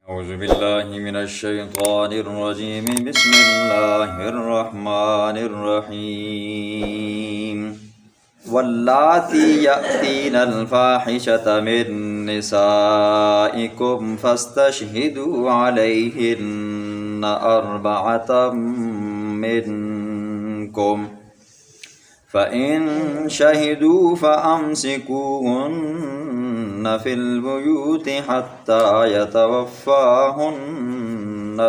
أعوذ بالله من الشيطان الرجيم بسم الله الرحمن الرحيم واللاتي يأتين الفاحشة من نسائكم فاستشهدوا عليهن أربعة منكم فإن شهدوا فأمسكوهن في البيوت حتى يتوفاهن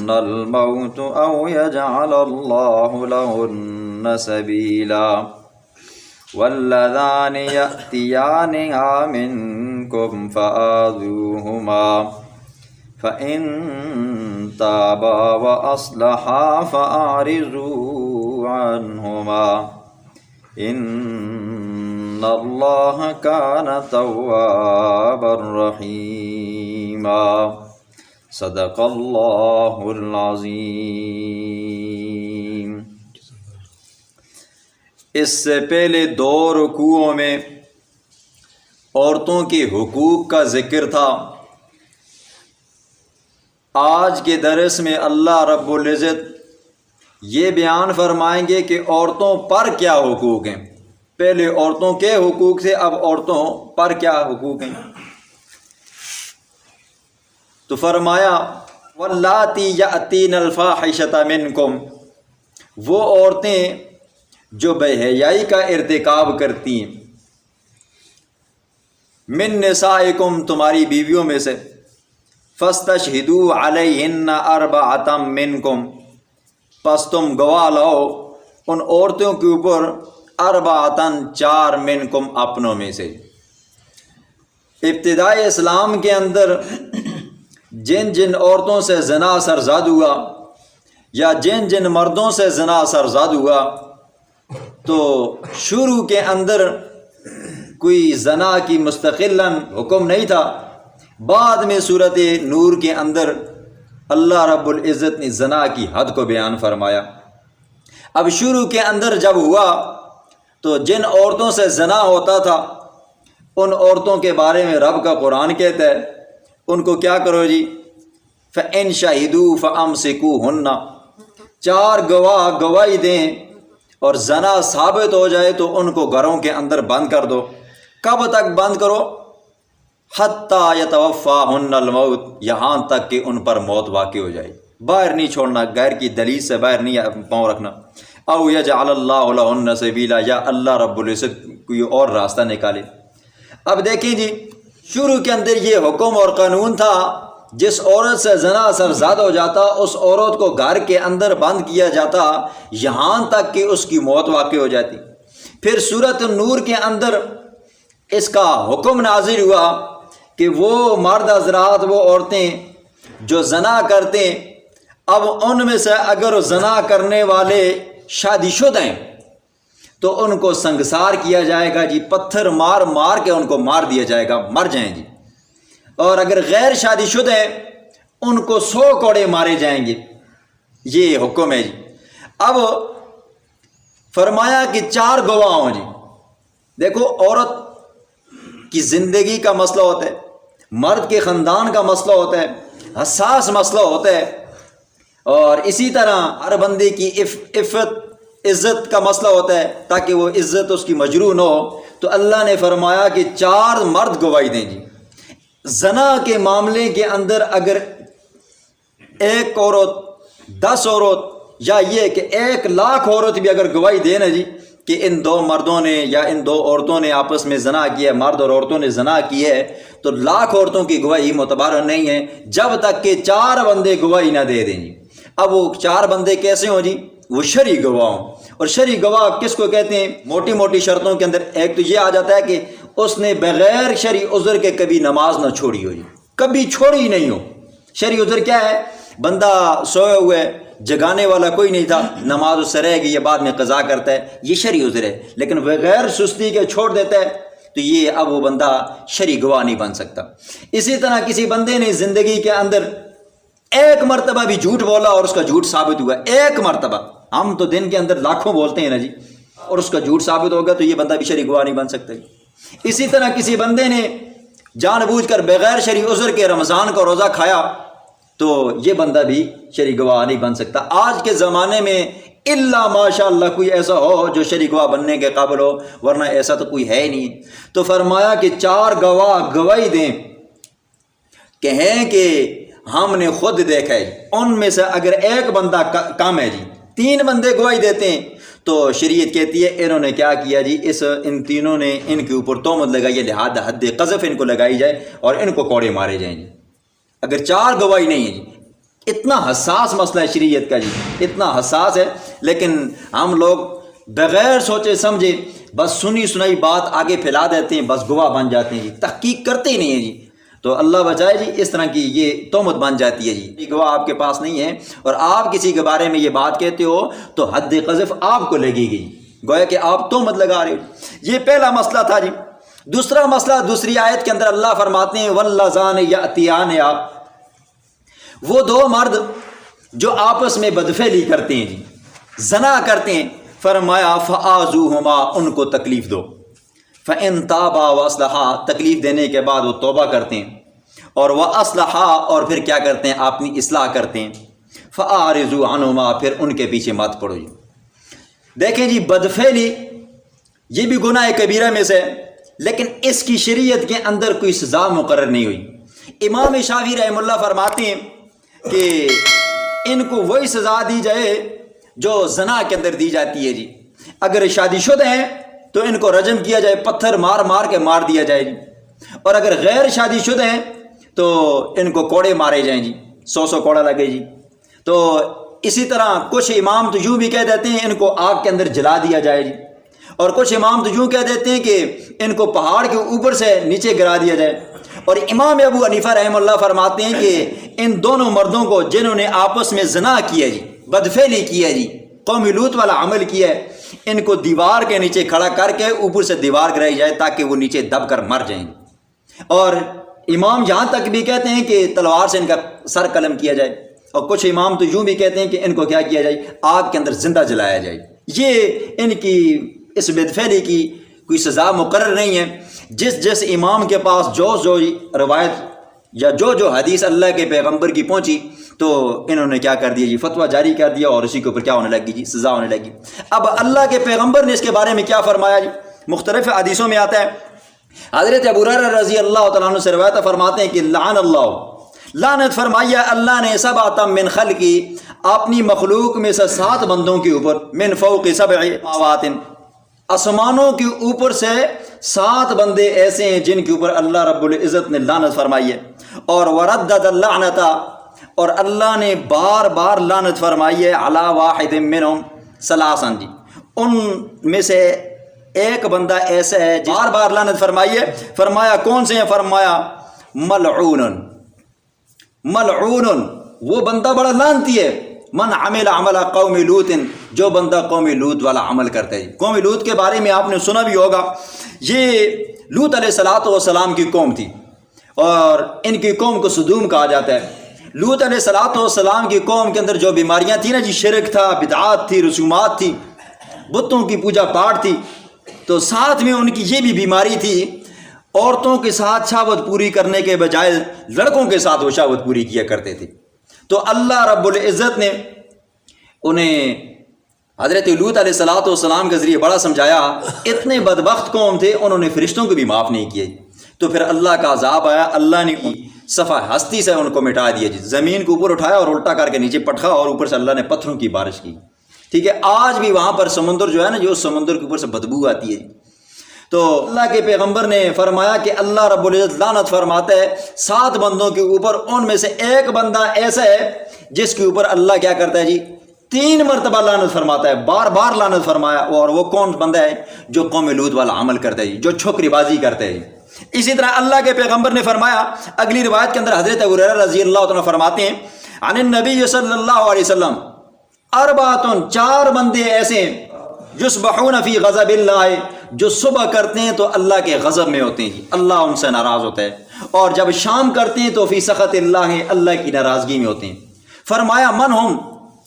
الموت أو يجعل الله لهن سبيلا واللذان يأتيانها منكم فآذوهما فإن تابا وأصلحا فأعرضوا عنهما إن الله كان توابا رحيما صدق اللہ العظیم۔ اس سے پہلے دو رکوعوں میں عورتوں کے حقوق کا ذکر تھا۔ آج کے درس میں اللہ رب العزت یہ بیان فرمائیں گے کہ عورتوں پر کیا حقوق ہیں۔ پہلے عورتوں کے حقوق تھے، اب عورتوں پر کیا حقوق ہیں۔ تو فرمایا واللاتی یأتین الفاحشۃ منکم، وہ عورتیں جو بے حیائی کا ارتکاب کرتی ہیں، من نسائکم، تمہاری بیویوں میں سے، فاستشہدوا علیہن اربعۃ منکم، پس تم گواہ لاؤ ان عورتوں کے اوپر، اربعۃ، چار، منکم، اپنوں میں سے۔ ابتدائی اسلام کے اندر جن جن عورتوں سے زنا سرزاد ہوا یا جن جن مردوں سے زنا سرزاد ہوا، تو شروع کے اندر کوئی زنا کی مستقلاً حکم نہیں تھا۔ بعد میں صورت نور کے اندر اللہ رب العزت نے زنا کی حد کو بیان فرمایا۔ اب شروع کے اندر جب ہوا تو جن عورتوں سے زنا ہوتا تھا ان عورتوں کے بارے میں رب کا قرآن کہتا ہے ان کو کیا کرو جی، فَإِن شَهِدُوا فَأَمْسِكُوهُنَّ، چار گواہ گواہی دیں اور زنا ثابت ہو جائے تو ان کو گھروں کے اندر بند کر دو۔ کب تک بند کرو؟ حَتَّى يَتَوَفَّاهُنَّ الْمَوْتُ، یہاں تک کہ ان پر موت واقع ہو جائے۔ باہر نہیں چھوڑنا، غیر کی دلیل سے باہر نہیں پاؤں رکھنا۔ او یجعل اللہ لہن سبیلا، یا اللہ رب العزت کوئی اور راستہ نکالے۔ اب دیکھیں جی، شروع کے اندر یہ حکم اور قانون تھا، جس عورت سے زنا سرزاد ہو جاتا اس عورت کو گھر کے اندر بند کیا جاتا یہاں تک کہ اس کی موت واقع ہو جاتی۔ پھر سورۃ النور کے اندر اس کا حکم نازل ہوا کہ وہ مرد حضرات، وہ عورتیں جو زنا کرتے، اب ان میں سے اگر زنا کرنے والے شادی شدہ ہیں تو ان کو سنگسار کیا جائے گا جی، پتھر مار مار کے ان کو مار دیا جائے گا، مر جائیں جی۔ اور اگر غیر شادی شدہ ہیں ان کو 100 کوڑے مارے جائیں گے۔ یہ حکم ہے جی۔ اب فرمایا کہ 4 گواہ ہوں جی۔ دیکھو، عورت کی زندگی کا مسئلہ ہوتا ہے، مرد کے خاندان کا مسئلہ ہوتا ہے، حساس مسئلہ ہوتا ہے، اور اسی طرح ہر بندے کی عفت عزت کا مسئلہ ہوتا ہے تاکہ وہ عزت اس کی مجروح نہ ہو۔ تو اللہ نے فرمایا کہ 4 مرد گواہی دیں جی۔ زنا کے معاملے کے اندر اگر 1 عورت، 10 عورت، یا یہ کہ 1,00,000 عورت بھی اگر گواہی دے نا جی کہ ان 2 مردوں نے یا ان 2 عورتوں نے آپس میں زنا کیا ہے، مرد اور عورتوں نے زنا کی ہے، تو 1,00,000 عورتوں کی گواہی معتبر نہیں ہے جب تک کہ 4 بندے گواہی نہ دے دیں جی۔ اب وہ 4 بندے کیسے ہوں جی؟ وہ شرعی گواہ ہوں۔ اور شرعی گواہ کس کو کہتے ہیں؟ موٹی موٹی شرطوں کے اندر ایک تو یہ آ جاتا ہے کہ اس نے بغیر شرعی عذر کے کبھی نماز نہ چھوڑی ہو جی، کبھی چھوڑی نہیں ہو۔ شرعی عذر کیا ہے؟ بندہ سوئے ہوئے، جگانے والا کوئی نہیں تھا، نماز اس سے رہ گئی، یہ بعد میں قضا کرتا ہے، یہ شرعی عذر ہے۔ لیکن بغیر سستی کے چھوڑ دیتا ہے تو یہ اب وہ بندہ شرعی گواہ نہیں بن سکتا۔ اسی طرح کسی بندے نے زندگی کے اندر 1 مرتبہ بھی جھوٹ بولا اور اس کا جھوٹ ثابت ہوا، 1 مرتبہ، ہم تو دن کے اندر لاکھوں بولتے ہیں نا جی، اور اس کا جھوٹ ثابت ہوگا تو یہ بندہ بھی شرعی گواہ نہیں بن سکتا۔ اسی طرح کسی بندے نے جان بوجھ کر بغیر شرعی عذر کے رمضان کا روزہ کھایا تو یہ بندہ بھی شرعی گواہ نہیں بن سکتا۔ آج کے زمانے میں الا ماشاء اللہ کوئی ایسا ہو جو شرعی گواہ بننے کے قابل ہو، ورنہ ایسا تو کوئی ہے ہی نہیں۔ تو فرمایا کہ 4 گواہ گواہی دیں، کہیں کہ ہم نے خود دیکھا ہے، ان میں سے اگر ایک بندہ کم ہے جی، 3 بندے گواہی دیتے ہیں تو شریعت کہتی ہے انہوں نے کیا کیا جی، ان تینوں نے ان کے اوپر تہمت لگائی ہے، لہذا حد قذف ان کو لگائی جائے اور ان کو کوڑے مارے جائیں جی۔ اگر 4 گواہی نہیں ہے جی، اتنا حساس مسئلہ ہے شریعت کا جی، اتنا حساس ہے، لیکن ہم لوگ بغیر سوچے سمجھے بس سنی سنائی بات آگے پھیلا دیتے ہیں، بس گواہ بن جاتے ہیں جی، تحقیق کرتے ہی نہیں ہیں جی۔ تو اللہ بچائے جی، اس طرح کی یہ تہمت بن جاتی ہے جی، یہ گواہ آپ کے پاس نہیں ہے اور آپ کسی کے بارے میں یہ بات کہتے ہو تو حد قذف آپ کو لگے گی، گویا کہ آپ تہمت لگا رہے ہو۔ یہ پہلا مسئلہ تھا جی۔ دوسرا مسئلہ، دوسری آیت کے اندر اللہ فرماتے ہیں وَاللَّذَانِ يَأْتِيَانِ، وہ 2 مرد جو آپس میں بدفعلی کرتے ہیں جی، زنا کرتے ہیں، فرمایا فَآذُوهُمَا، ان کو تکلیف دو، فَإِن تَابَا وَأَصْلَحَا، تکلیف دینے کے بعد وہ توبہ کرتے ہیں، اور وَأَصْلَحَا، اور پھر کیا کرتے ہیں، اپنی اصلاح کرتے ہیں، فَأَعْرِضُوا عَنْهُمَا، پھر ان کے پیچھے مت پڑو جی۔ دیکھیں جی، بدفعلی یہ بھی گناہ کبیرہ میں سے، لیکن اس کی شریعت کے اندر کوئی سزا مقرر نہیں ہوئی۔ امام شافعی رحمہ اللہ فرماتے ہیں کہ ان کو وہی سزا دی جائے جو زنا کے اندر دی جاتی ہے جی۔ اگر شادی شدہ ہیں تو ان کو رجم کیا جائے، پتھر مار مار کے مار دیا جائے جی، اور اگر غیر شادی شدہ ہیں تو ان کو کوڑے مارے جائیں جی، 100 کوڑا لگے جی۔ تو اسی طرح کچھ امام تو یوں بھی کہہ دیتے ہیں ان کو آگ کے اندر جلا دیا جائے جی، اور کچھ امام تو یوں کہہ دیتے ہیں کہ ان کو پہاڑ کے اوپر سے نیچے گرا دیا جائے، اور امام ابو حنیفہ رحمہ اللہ فرماتے ہیں کہ ان دونوں مردوں کو جنہوں نے آپس میں زنا کیا جی، بدفعلی کیا جی، قوم لوط والا عمل کیا ہے، ان کو دیوار کے نیچے کھڑا کر کے اوپر سے دیوار گرائی جائے تاکہ وہ نیچے دب کر مر جائیں، اور امام یہاں تک بھی کہتے ہیں کہ تلوار سے ان کا سر قلم کیا جائے، اور کچھ امام تو یوں بھی کہتے ہیں کہ ان کو کیا کیا جائے، آگ کے اندر زندہ جلایا جائے۔ یہ ان کی اس بدفعلی کی کوئی سزا مقرر نہیں ہے۔ جس امام کے پاس جو روایت یا جو حدیث اللہ کے پیغمبر کی پہنچی تو انہوں نے کیا کر دیا جی، فتویٰ جاری کر دیا، اور اسی کے اوپر کیا ہونے لگی جی، سزا ہونے لگی۔ اب اللہ کے پیغمبر نے اس کے بارے میں کیا فرمایا جی، مختلف حدیثوں میں آتا ہے۔ حضرت ابو ہریرہ رضی اللہ تعالیٰ عنہ سے روایت فرماتے ہیں کہ لعن اللہ، لعنت فرمایا اللہ نے 7 من خلقی، اپنی مخلوق میں سے 7 بندوں کے اوپر، من فوق 7 سماوات، آسمانوں کے اوپر سے 7 بندے ایسے ہیں جن کے اوپر اللہ رب العزت نے لعنت فرمائی ہے، اور وردد اللعنت، اور اللہ نے بار بار لعنت فرمائی ہے، علی واحد منہم ثلاثا جی، ان میں سے ایک بندہ ایسا ہے بار بار لعنت فرمائی ہے۔ فرمایا کون سے ہیں، فرمایا ملعون، ملعون، وہ بندہ بڑا لعنتی ہے، من عمل عمل قوم لوط، جو بندہ قوم لوط والا عمل کرتا ہے۔ قوم لوط کے بارے میں آپ نے سنا بھی ہوگا، یہ لوط علیہ السلام کی قوم تھی، اور ان کی قوم کو صدوم کہا جاتا ہے۔ لوط علیہ السلام کی قوم کے اندر جو بیماریاں تھیں نا جی، شرک تھا، بدعات تھی، رسومات تھی، بتوں کی پوجا پاٹ تھی، تو ساتھ میں ان کی یہ بھی بیماری تھی، عورتوں کے ساتھ شہوت پوری کرنے کے بجائے لڑکوں کے ساتھ وہ شہوت پوری کیا کرتے تھے۔ تو اللہ رب العزت نے انہیں حضرت لوط علیہ السلام کے ذریعے بڑا سمجھایا، اتنے بدبخت قوم تھے، انہوں نے فرشتوں کو بھی معاف نہیں کیے، تو پھر اللہ کا عذاب آیا، اللہ نے صفحہ ہستی سے ان کو مٹا دیا جی، زمین کو اوپر اٹھایا اور الٹا کر کے نیچے پٹکا، اور اوپر سے اللہ نے پتھروں کی بارش کی۔ ٹھیک ہے، آج بھی وہاں پر سمندر جو ہے نا، جو سمندر کے اوپر سے بدبو آتی ہے۔ تو اللہ کے پیغمبر نے فرمایا کہ اللہ رب العزت لعنت فرماتا ہے 7 بندوں کے اوپر، ان میں سے ایک بندہ ایسا ہے جس کے اوپر اللہ کیا کرتا ہے جی، 3 مرتبہ لعنت فرماتا ہے، بار بار لعنت فرمایا، اور وہ کون بندہ ہے، جو قوم لوط والا عمل کرتا ہے جی، جو چھوکری بازی کرتا ہے جی۔ اسی طرح اللہ کے پیغمبر نے فرمایا، اگلی روایت کے اندر حضرت ابو ہریرہ رضی اللہ عنہ فرماتے ہیں، عن النبی صلی اللہ علیہ وسلم، 4 بندے ایسے ہیں، یصبحون فی غضب اللہ، جو صبح کرتے ہیں تو اللہ کے غضب میں ہوتے ہیں جی، اللہ ان سے ناراض ہوتا ہے، اور جب شام کرتے ہیں تو فی سخط اللہ، اللہ کی ناراضگی میں ہوتے ہیں۔ فرمایا من ہم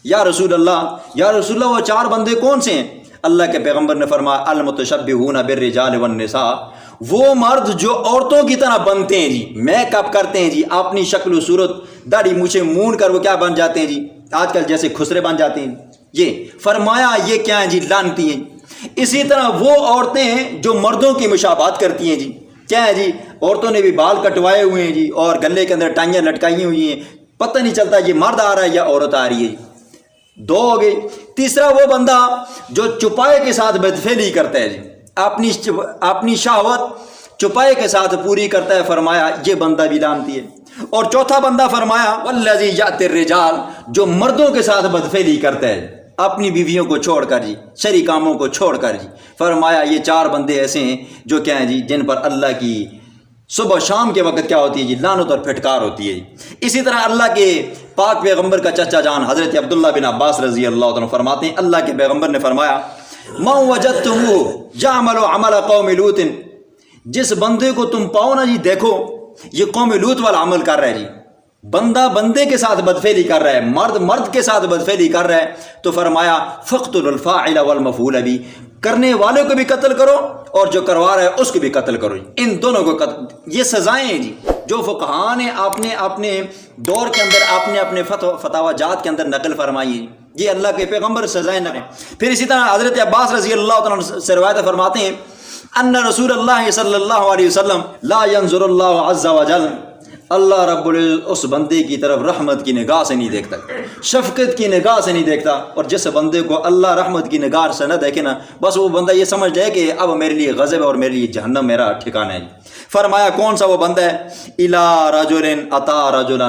یا رسول اللہ، یا رسول اللہ وہ 4 بندے کون سے ہیں؟ اللہ کے پیغمبر نے فرمایا المتشبہون بالرجال والنساء، وہ مرد جو عورتوں کی طرح بنتے ہیں جی، میک اپ کرتے ہیں جی، اپنی شکل و صورت داڑھی مونچھیں مون کر وہ کیا بن جاتے ہیں جی، آج کل جیسے خسرے بن جاتے ہیں، یہ فرمایا یہ کیا ہیں جی، لعنتی ہیں۔ اسی طرح وہ عورتیں ہیں جو مردوں کی مشابہت کرتی ہیں جی، کیا ہے جی، عورتوں نے بھی بال کٹوائے ہوئے ہیں جی اور گلے کے اندر ٹائیاں لٹکائی ہوئی ہیں، پتہ نہیں چلتا یہ مرد آ رہا ہے یا عورت آ رہی ہے جی۔ دو ہو گئی۔ تیسرا وہ بندہ جو چپائے کے ساتھ بدفعلی کرتا ہے جی، اپنی شہوت چپائے کے ساتھ پوری کرتا ہے، فرمایا یہ بندہ بھی لعنتی ہے۔ اور چوتھا بندہ فرمایا والذی یأتی الرجال، جو مردوں کے ساتھ بدفعلی کرتا ہے اپنی بیویوں کو چھوڑ کر جی، شرعی کاموں کو چھوڑ کر جی، فرمایا یہ چار بندے ایسے ہیں جو کیا ہیں جی، جن پر اللہ کی صبح شام کے وقت کیا ہوتی ہے جی، لعنت اور پھٹکار ہوتی ہے جی۔ اسی طرح اللہ کے پاک پیغمبر کا چچا جان حضرت عبداللہ بن عباس رضی اللہ عنہ فرماتے ہیں، اللہ کے پیغمبر نے فرمایا من وجدتموہ یعمل عمل قوم لوط، جس بندے کو تم پاؤ نا جی، دیکھو یہ قوم لوط والا عمل کر رہا ہے جی، بندہ بندے کے ساتھ بدفعلی کر رہا ہے، مرد مرد کے ساتھ بدفعلی کر رہا ہے، تو فرمایا فاقتلوا الفاعل والمفعول به، کرنے والے کو بھی قتل کرو اور جو کروا رہا ہے اس کو بھی قتل کرو، ان دونوں کو قتل۔ یہ سزائیں ہیں جی جو فقہاء نے اپنے دور کے اندر اپنے فتاوی جات کے اندر نقل فرمائی ہیں، یہ اللہ کے پیغمبر سزائیں نقل۔ پھر اسی طرح حضرت عباس رضی اللہ عنہ سے روایت فرماتے ہیں ان رسول اللہ صلی اللہ علیہ وسلم لا ينظر اللہ عز وجل، اللہ رب العزت اس بندے کی طرف رحمت کی نگاہ سے نہیں دیکھتا، شفقت کی نگاہ سے نہیں دیکھتا، اور جس بندے کو اللہ رحمت کی نگاہ سے نہ دیکھے نا، بس وہ بندہ یہ سمجھ جائے کہ اب میرے لیے غضب ہے اور میرے لیے جہنم میرا ٹھکانہ ہے۔ فرمایا کون سا وہ بندہ ہے؟ الی رجل اتی رجلا،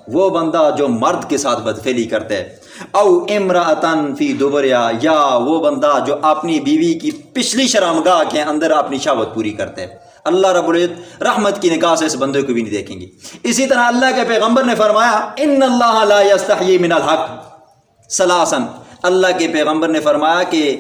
وہ بندہ جو مرد کے ساتھ بدفعلی کرتا ہے، او امرأتن فی دبریا، یا وہ بندہ جو اپنی بیوی کی پچھلی شرمگاہ کے اندر اپنی شہوت پوری کرتا ہے، اللہ رب العزت رحمت کی نگاہ سے اس بندے کو بھی نہیں دیکھیں گے۔ اسی طرح اللہ کے پیغمبر نے فرمایا ان اللہ لا یستحیی من الحق ثلاثا، اللہ کے پیغمبر نے فرمایا کہ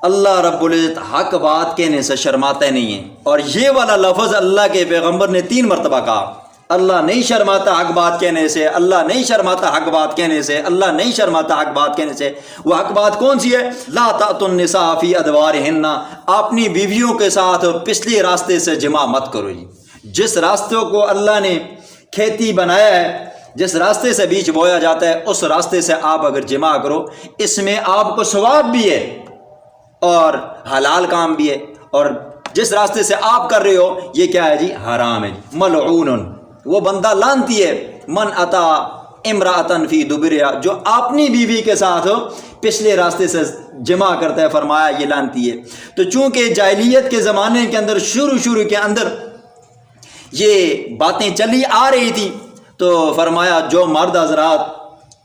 اللہ رب العزت حق بات کہنے سے شرماتا نہیں ہے، اور یہ والا لفظ اللہ کے پیغمبر نے 3 مرتبہ کہا، اللہ نہیں شرماتا حق بات کہنے سے، اللہ نہیں شرماتا حق بات کہنے سے، اللہ نہیں شرماتا حق بات کہنے سے۔ وہ حق بات کون سی ہے؟ لا تأتوا النساء فی ادبارہن، اپنی بیویوں کے ساتھ پچھلے راستے سے جمع مت کرو جی، جس راستے کو اللہ نے کھیتی بنایا ہے، جس راستے سے بیج بویا جاتا ہے، اس راستے سے آپ اگر جمع کرو، اس میں آپ کو ثواب بھی ہے اور حلال کام بھی ہے، اور جس راستے سے آپ کر رہے ہو یہ کیا ہے جی؟ حرام ہے۔ ملعون، وہ بندہ لعنتی ہے، من اتا امرأتن فی دبریا، جو اپنی بیوی کے ساتھ پچھلے راستے سے جمع کرتا ہے، فرمایا یہ لعنتی ہے۔ تو چونکہ جاہلیت کے زمانے کے اندر شروع کے اندر یہ باتیں چلی آ رہی تھی، تو فرمایا جو مرد حضرات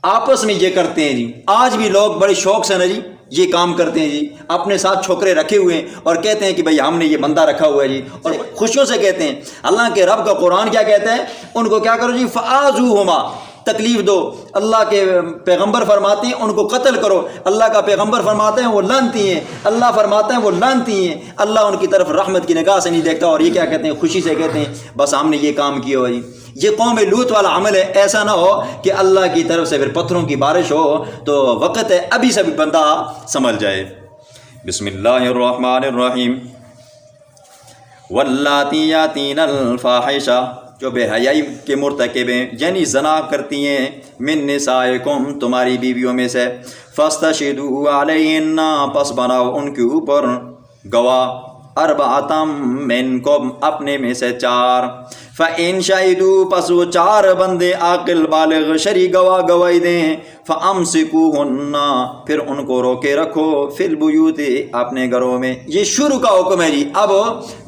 آپس میں یہ کرتے ہیں جی، آج بھی لوگ بڑے شوق سے نا جی یہ کام کرتے ہیں جی، اپنے ساتھ چھوکرے رکھے ہوئے ہیں اور کہتے ہیں کہ بھئی ہم نے یہ بندہ رکھا ہوا ہے جی، اور خوشیوں سے کہتے ہیں۔ اللہ کے رب کا قرآن کیا کہتا ہے؟ ان کو کیا کرو جی؟ فآذوہما، تکلیف دو۔ اللہ کے پیغمبر فرماتے ہیں ان کو قتل کرو، اللہ کا پیغمبر فرماتے ہیں وہ لعنتی ہیں، اللہ فرماتے ہیں وہ لعنتی ہیں، اللہ ان کی طرف رحمت کی نگاہ سے نہیں دیکھتا، اور یہ کیا کہتے ہیں؟ خوشی سے کہتے ہیں بس ہم نے یہ کام کیا ہوا جی۔ یہ قوم لوط والا عمل ہے، ایسا نہ ہو کہ اللہ کی طرف سے پھر پتھروں کی بارش ہو، تو وقت ہے ابھی سے بھی بندہ سنبھل جائے۔ بسم اللہ الرحمن الرحیم۔ واللاتی یاتین الفاحشہ، جو بے حیائی کے مرتکب ہیں، یعنی زنا کرتی ہیں، من نسائکم، تمہاری بیویوں میں سے، فاستشہدوا علیہن، پس بناؤ ان کے اوپر گواہ، اربعتم منکم، اپنے میں سے 4، فَإِن شَهِدُوا، پس وہ 4 بندے عاقل بالغ شرعی گواہ گواہی دیں، فَأَمْسِكُوهُنَّ، پھر ان کو روکے رکھو، فِي الْبُيُوتِ، اپنے گھروں میں۔ یہ شروع کا حکم ہے جی، اب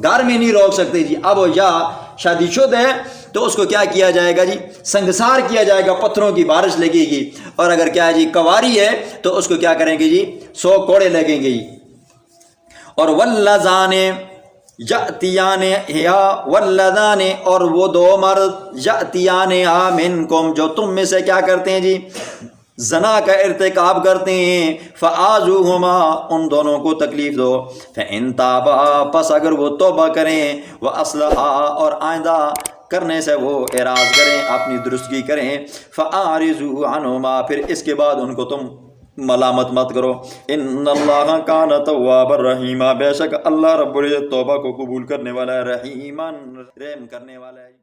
گھر میں نہیں روک سکتے جی، اب یا شادی شدہ ہے تو اس کو کیا کیا جائے گا جی؟ سنگسار کیا جائے گا، پتھروں کی بارش لگے گی، اور اگر کیا ہے جی کواری ہے تو اس کو کیا کریں گے جی؟ 100 کوڑے لگیں گے جی۔ اور واللذان یأتیان یا واللذان، اور وہ 2 مرد یأتیان منکم، جو تم میں سے کیا کرتے ہیں جی؟ زنا کا ارتکاب کرتے ہیں، فآذوہما، ان دونوں کو تکلیف دو، فإن تابا، پس اگر وہ توبہ کریں، وأصلحا، اور آئندہ کرنے سے وہ اعراض کریں، اپنی درستگی کریں، فأعرضوا عنہما، پھر اس کے بعد ان کو تم ملامت مت کرو. ان اللہ کان توابا رحیما، بے شک اللہ رب العزت توبہ کو قبول کرنے والا ہے، رحیمان رحم کرنے والا ہے.